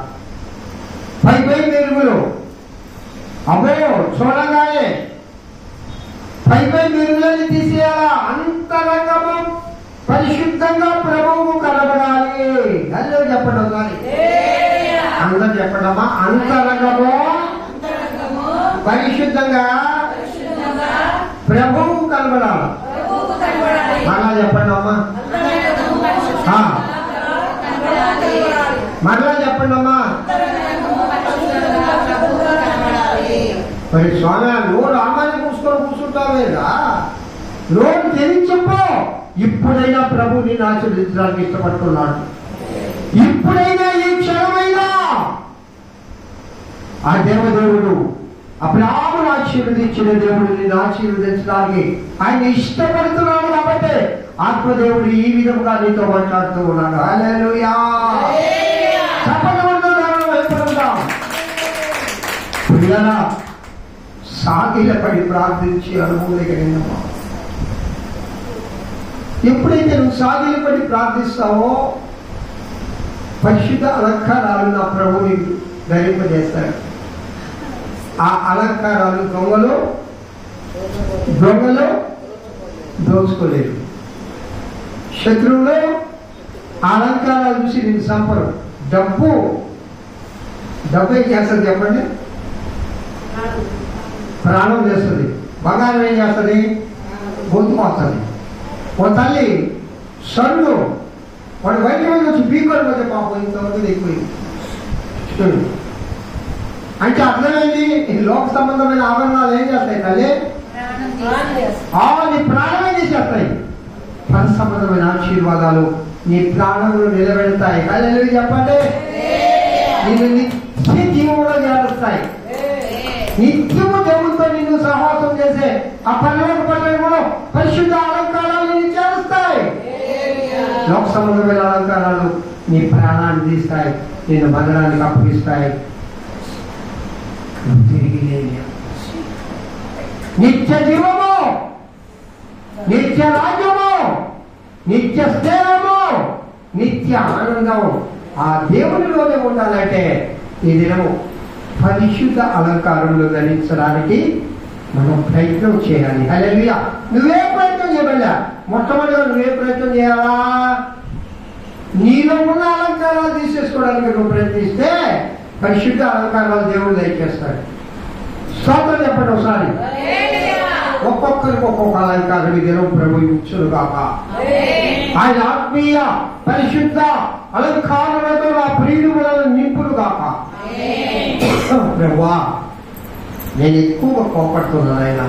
పై మెరుగులు అబ్బో చూడగానే పై మెరుగులని తీసేయాలా. అంతరంగము పరిశుద్ధంగా ప్రభువు కనబడాలి. అందరూ చెప్పండి ఒకసారి, అందరూ చెప్పండమ్మా. అంతరంగము పరిశుద్ధంగా ప్రభువు కనబడాలి. మరలా చెప్పండి అమ్మా, మరలా చెప్పండి అమ్మా. మరి స్వామి నోరు ఆమాన్ని కూర్చుకొని కూర్చుంటావు లేదా? నోరు తెరిచిపో. ఇప్పుడైనా ప్రభు నిన్ను ఆశీర్వదించడానికి ఇష్టపడుతున్నాడు. ఇప్పుడైనా ఈ క్షణమైనా ఆ దేవదేవుడు అబ్రాహామును ఆశీర్వదించిన దేవుడు నిన్ను ఆశీర్వదించడానికి ఆయన ఇష్టపడుతున్నాడు. కాబట్టి ఆత్మదేవుడు ఈ విధంగా నీతో మాట్లాడుతూ ఉన్నాడు. హల్లెలూయా. పిల్లలా సాగిలపడి ప్రార్థించి అనుభవం కలిగినమ్మా. ఎప్పుడైతే నువ్వు సాగిలపడి ప్రార్థిస్తావో పరిశుద్ధ అలంకారాలు నా ప్రభుని ధరింపజేస్తాడు. ఆ అలంకారాలు దొంగలు దోచుకోలేరు. శత్రువులు అలంకారాలు చూసి నేను సంపరు. డబ్బు ఏం చేస్తుంది చెప్పండి? ప్రాణం చేస్తుంది. బంగారం ఏం చేస్తుంది? గొంతు వస్తుంది. ఓ తల్లి సన్ను వాడు బయట వచ్చి బీకోని పోతే పాపం ఇంతవరకు ఎక్కువైంది. అంటే అర్థమైంది, లోక సంబంధమైన ఆభరణాలు ఏం చేస్తాయి తల్లి? నీ ప్రాణమే చేసేస్తాయి. పర సంబంధమైన ఆశీర్వాదాలు నీ ప్రాణములు నిలబెడతాయి. హల్లెలూయా చెప్పండి. నిన్ను నిత్య జీవంలో చేరుస్తాయి. నిత్యము దేవుడితో నిన్ను సహవాసం చేసే ఆ పరలోక పట్టణంలో పరిశుద్ధ అలంకారాలు నిన్ను చేరుస్తాయి. లోక సంబంధమైన అలంకారాలు నీ ప్రాణాన్ని తీస్తాయి, నిన్ను బంధనానికి అప్పగిస్తాయి. తిరిగి నిత్య జీవము, నిత్య రాజ్యము, నిత్య స్నేహము, నిత్య ఆనందము ఆ దేవునిలోనే ఉండాలంటే ఈ దినము పరిశుద్ధ అలంకారంలో ధరించడానికి మనం ప్రయత్నం చేయాలి. హల్లెలూయా. నువ్వే ప్రయత్నం చేయబడ్డా మొట్టమొదటిగా నువ్వే ప్రయత్నం చేయాలా? నీలో ఉన్న అలంకారాలు తీసేసుకోవడానికి నువ్వు ప్రయత్నిస్తే పరిశుద్ధ అలంకారాలు దేవుడు దయచేస్తాడు. స్తోత్రం చెప్పండి ఒకసారి. ఒక్కొక్కరికి ఒక్కొక్క అలంకారం ఈ దినం ప్రభు ఇచ్చును కాక. ఆయన ఆత్మీయ పరిశుద్ధ అలంకారాలతో నా ప్రియులను నింపును కాక. ప్రభువా నేను ఎక్కువగా కోపడుతున్నాను. ఆయన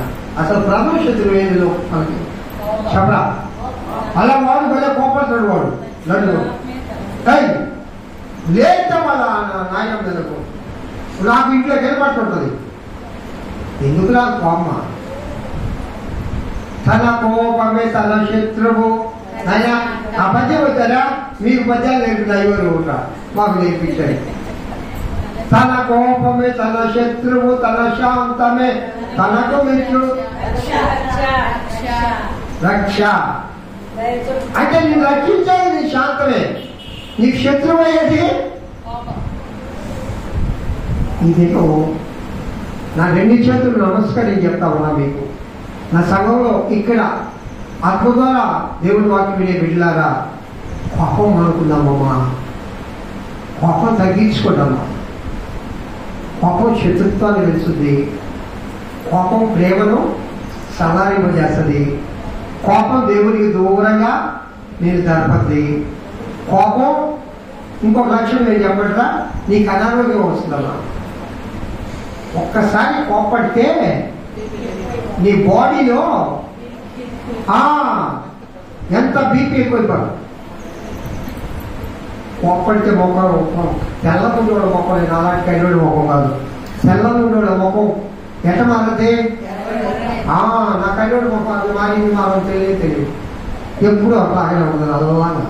అసలు ప్రభు శత్రువు ఏదిలో మనకి చెప్పరా? అలా వాడు భలే కోపడతాడు. వాడు నన్ను లేత వాళ్ళ నాయన నెలకు నాకు ఇంట్లో కనపడుతుంటది. ఎందుకు నాకు కోపమ? తన కోపమే తన శత్రువు. ఆయన ఆ పద్యం వచ్చారా? మీకు పద్యాలు నేర్పుతాయి. ఎవరు ఉంటా మాకు నేర్పించారు. తన కోపమే తన శత్రువు, తన శాంతమే తనకు మిత్రుడు. రక్ష అంటే నేను రక్షించేది నీ శాంతమే. నీకు శత్రువు అయ్యేది ఇదేదో నా 2 చేతులు నమస్కరించి చెప్తా ఉన్నా మీకు. నా సంఘంలో ఇక్కడ ఆత్మ ద్వారా దేవుడి వాక్యం వినే బిడ్డలారా, కోపం అనుకుందామమ్మా, కోపం తగ్గించుకుంటామా. కోపం శత్రుత్వాన్ని పెంచుతుంది, కోపం ప్రేమను సలారింపజేస్తుంది, కోపం దేవునికి దూరంగా నేను జరపద్ది. కోపం ఇంకొక లక్ష్యం నేను చెప్పట్లా, నీకు అనారోగ్యం వస్తుందమ్మా. ఒక్కసారి కోపడితే నీ బాడీలో ఎంత బీపీ ఎక్కువైపోదు. కోపడితే మొక్కం తెల్లకుండోళ్ళ మొక్కం, నేను అలాంటి కైలోడి మొక్కం కాదు. తెల్లకుండోళ్ళ మొక్కం ఎట మారితే నా కైలోడి మొక్కం అది మారింది తెలియదు. ఎప్పుడు అట్లాగే ఉంటుంది అలాగా.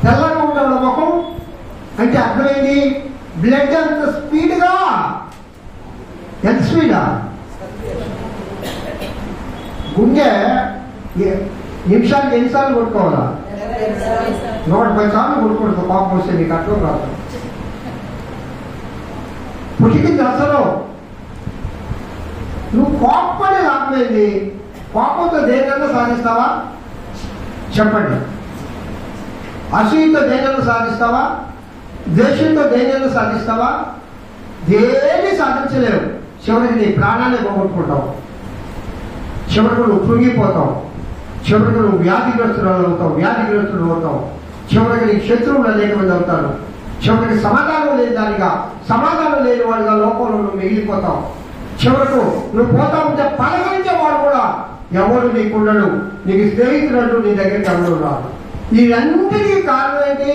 తెల్లగా ఉండేవాళ్ళ ముఖం అంటే అర్థమైంది, బ్లడ్ అంత స్పీడ్గా. ఎంత స్పీడా? గుండె నిమిషానికి ఎన్నిసార్లు కొట్టుకోవాలా? 110 సార్లు కొట్టుకోవద్దు. కోపం వస్తే నీకు అర్థం కాదు. పుట్టింది అసలు నువ్వు కోపడే లాభమైంది. కోపంతో దేనికన్నా సాధిస్తావా చెప్పండి? అసూయతో దేనికన్నా సాధిస్తావా? ద్వేషంతో దేనికన్నా సాధిస్తావా? దేన్ని సాధించలేవు. చివరికి నీ ప్రాణాన్ని పోగొట్టుకుంటావు, చివరికి నువ్వు కృంగిపోతావు, చివరికి నువ్వు వ్యాధిగ్రస్తులు అవుతావు, చివరికి నీకు శత్రువులు అనేక మంది అవుతారు, చివరికి సమాధానం లేని దానిగా, సమాధానం లేని వాడిగా లోకంలో నువ్వు మిగిలిపోతావు. చివరకు నువ్వు పోతా ఉంటే పలకరించే వాడు కూడా ఎవరు నీకున్నాడు, నీకు స్నేహితుడు నీ దగ్గరికి ఎవరు రాదు. ఇవన్నిటికీ కారణం ఏంటి?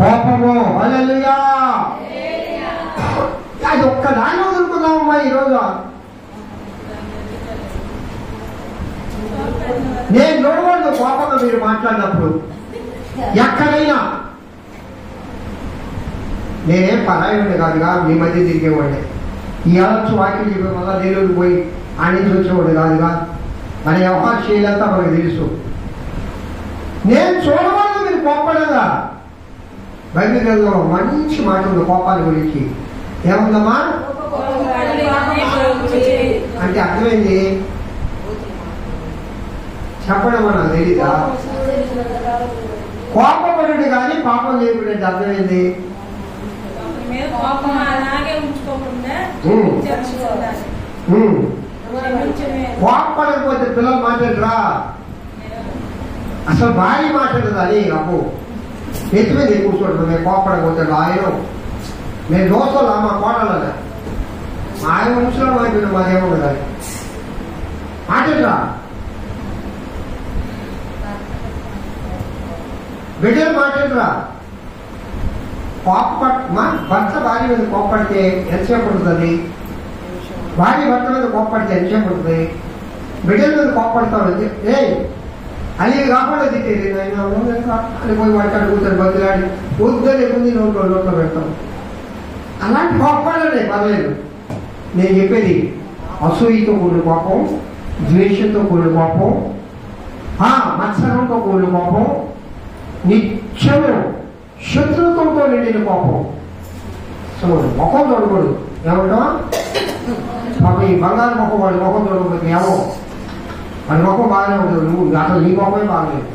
కోపము. హల్లెలూయా. అది ఒక్కదాన్ని వదులుకుందామమ్మా ఈరోజు. నేను చూడకూడదు కోపంగా మీరు మాట్లాడినప్పుడు ఎక్కడైనా. నేనేం పరాయుడిని కాదుగా, మీ మధ్య తిరిగేవాడిని. ఈ ఆలోచన వాక్యం చెప్పే వల్ల నేను పోయి ఆడించి వచ్చేవాడు కాదుగా. మన వ్యవహారశీలంతా మనకు తెలుసు. నేను చూడకూడదు మీరు కోపడగా. బైబిల్ గ్రంథంలో మంచి మాట ఉంది కోపాల గురించి. ఏముందమ్మా అంటే అర్థమైంది చెప్పడం నాకు తెలీదా? కోపపడు కానీ పాపం చేయకూడదు. అర్థమైంది? కోపడకపోతే పిల్లలు మాట్లాడరా? అసలు భార్య మాట్లాడదు అని అప్పు ఎత్తి మీద కూర్చోండి. మేము కోపడకపోతే ఆయన మేము దోస్తలా మా కోడలనే ఆయన ముసలో మాట్లాడు మాదేమో కదా మాట్లాడరా? బిడ్డలు మాట్లాడరా? మా భర్త భార్య మీద కోప్పడితే ఎంతసేపు ఉంటుంది? భార్య భర్త మీద కోప్పడితే ఎంతసేపు ఉంటుంది? బిడ్డల మీద కోప్పడతావు ఏ అని కాకుండా తిట్టేది అని పోయి వాటికాడు కూర్చొని బతులాడి వద్దని ముందు నోట్లో పెడతాం. అలాంటి కోపాలనే పర్లేదు. నేను చెప్పేది అసూయతో కూడిన కోపం, ద్వేషంతో కూడిన కోపం, మత్సరంతో కూడిన కోపం, నిత్యము శత్రుత్వంతో నిండిన కోపం. సో ముఖం చూడకూడదు. ఏమంటా మాకు ఈ బంగారు ముఖం వాడి ముఖం చూడకపోతే ఏమో వాడి ముఖం బాగానే ఉంటుంది, నువ్వు అసలు నీ ముఖమే బాగలేదు.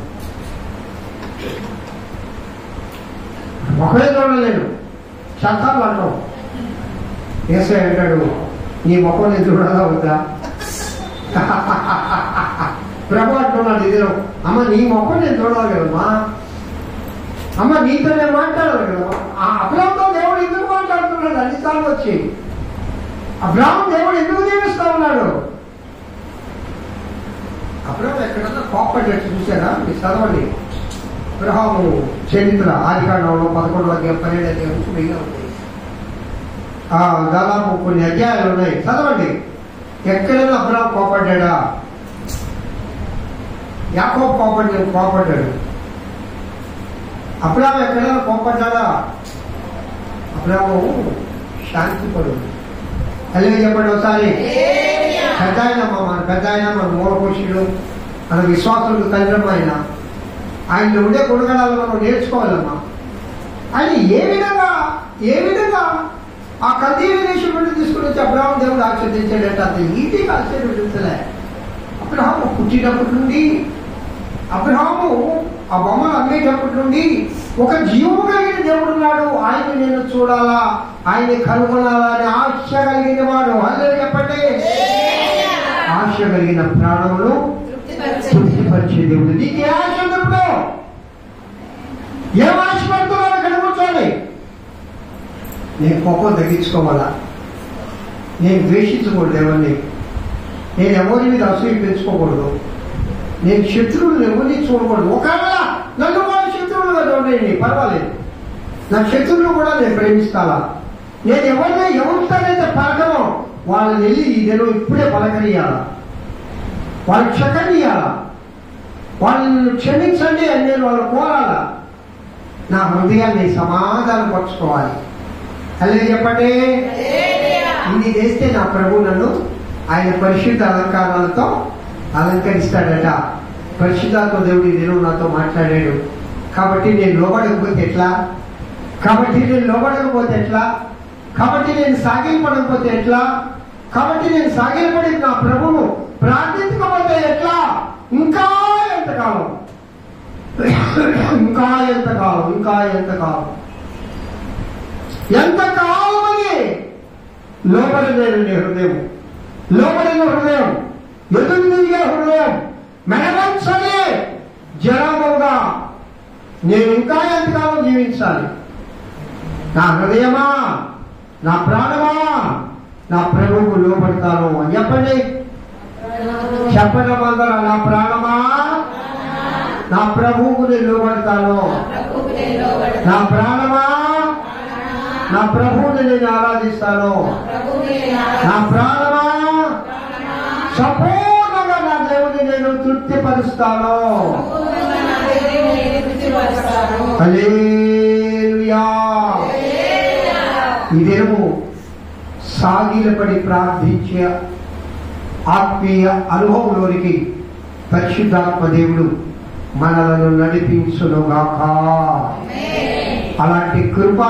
ముఖమే చూడలేడు శతాలు అంటాం. ఏసై అంటాడు నీ ముఖం నేను చూడాలా వద్దా? ప్రభు అంటున్నాడు ఇదిలో, అమ్మ నీ ముఖం నేను చూడాలి కదమ్మా, అమ్మ నీతో నేను మాట్లాడాలి కదమ్మా. ఆ అబ్రాహాముతో దేవుడు ఎందుకు మాట్లాడుతున్నాడు? అన్నిసార్లు వచ్చి అబ్రాహాము దేవుడు ఎందుకు దీవిస్తా ఉన్నాడు? అబ్రాహాము ఎక్కడన్నా కోపడ్డట్టు చూసారా? మీరు చదవండి అబ్రాహాము చరిత్ర ఆదికాండంలో 11వ అధ్యాయం 12వ అధ్యాయం నుంచి మిగిలిన ఉంది. దాదాపు కొన్ని అధ్యాయాలు ఉన్నాయి, చదవండి. ఎక్కడైనా అబ్రాహాము కోపడ్డా? యాకోబు కోపడ్డాడు. అబ్రాహాము ఎక్కడైనా కోపడ్డా? అబ్రాహాము శాంతిపడు. అలాగే చెప్పండి ఒకసారి. పెద్ద ఆయన మన మూలపురుషుడు, మన విశ్వాసులకు తండ్రమ్మ ఆయన ఉండే గుణగణాలు మనం నేర్చుకోవాలమ్మా. ఆయన ఏ విధంగా ఆ కల్దీయ దేశం నుండి తీసుకుని వచ్చి అబ్రహాం దేవుడు ఆశీర్వదించాడట. అది ఈజీగా ఆశీర్వదించలే. అబ్రహాము పుట్టినప్పటి నుండి, అబ్రహాము ఆ బొమ్మలు అమ్మేటప్పటి నుండి ఒక జీవము కలిగిన దేవుడు ఉన్నాడు. ఆయన నేను చూడాలా, ఆయన కనుగొనాలా అని ఆశ కలిగిన వాడు. అల్లే చెప్పండి. ఆశ కలిగిన ప్రాణములు తృప్తిపరిచే దేవుడు. నీకు ఏ ఆశ ఉన్నప్పుడు ఏం ఆశపడుతున్నావు అక్కడ కూర్చోండి. నేను కోపం తగ్గించుకోవాలా, నేను ద్వేషించకూడదు ఎవరిని, నేను ఎవరి మీద అసూయ పెంచుకోకూడదు, నేను శత్రువులు ఎవరిని చూడకూడదు. ఒకవేళ నన్ను వాళ్ళు శత్రువులుగా చూడండి, పర్వాలేదు, నా శత్రువులు కూడా నేను ప్రేమిస్తాలా. నేను ఎవరితోనైతే పలకనో వాళ్ళని వెళ్ళి నేను ఇప్పుడే పలకనియాలా, వాళ్ళు క్షకనియాలా, వాళ్ళని క్షమించండి అని నేను వాళ్ళు కోరాలా. నా హృదయాన్ని సమాధానం పరుచుకోవాలి. అల్లే చెప్పండి. ఇది చేస్తే నా ప్రభు నన్ను ఆయన పరిశుద్ధ అలంకారాలతో అలంకరిస్తాడట. పరిశుద్ధాత్మ దేవుడు నేను నాతో మాట్లాడాడు. కాబట్టి నేను లోబడకపోతే ఎట్లా, కాబట్టి నేను లోబడకపోతే ఎట్లా, కాబట్టి నేను సాగిలపడకపోతే ఎట్లా, కాబట్టి నేను సాగిలపడి నా ప్రభువు ప్రార్థించకపోతే ఎట్లా, ఇంకా ఎంతకాలం, ఇంకా ఎంతకాలం, ఇంకా ఎంతకాలం, ఎంతకాలమని లోబడలేని హృదయం, లోబడిన హృదయం, ఎదురు తిరిగే హృదయం, మెడవంచని జనముగా నేను ఇంకా ఎంతకాలం జీవించాలి? నా హృదయమా, నా ప్రాణమా, నా ప్రభువుకు లోబడతాను అని చెప్పండి. చెప్పనమందర నా ప్రాణమా, నా ప్రభువుకు నేను లోబడతాను. నా ప్రాణమా, నా ప్రభువుని నేను ఆరాధిస్తాను. నా ప్రాణమా, సంపూర్ణంగా నా దేవుని నేను తృప్తిపరుస్తాను. హల్లెలూయా. ఇదేమో సాగిలపడి ప్రార్థించే ఆత్మీయ అనుభవంలోనికి పరిశుద్ధాత్మ దేవుడు మనలను నడిపించునుగాక. అలాంటి కృప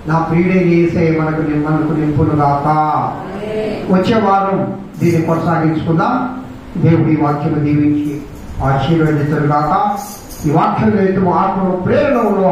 నా ప్రియుడైన యేసయ్య మనకు నింపునుగాక. వచ్చే వారం దీన్ని కొనసాగించుకుందాం. దేవుడి వాక్యము దీవించి ఆశీర్వదించునుగాక. ఈ వాక్యం ఆత్మ ప్రేరణలో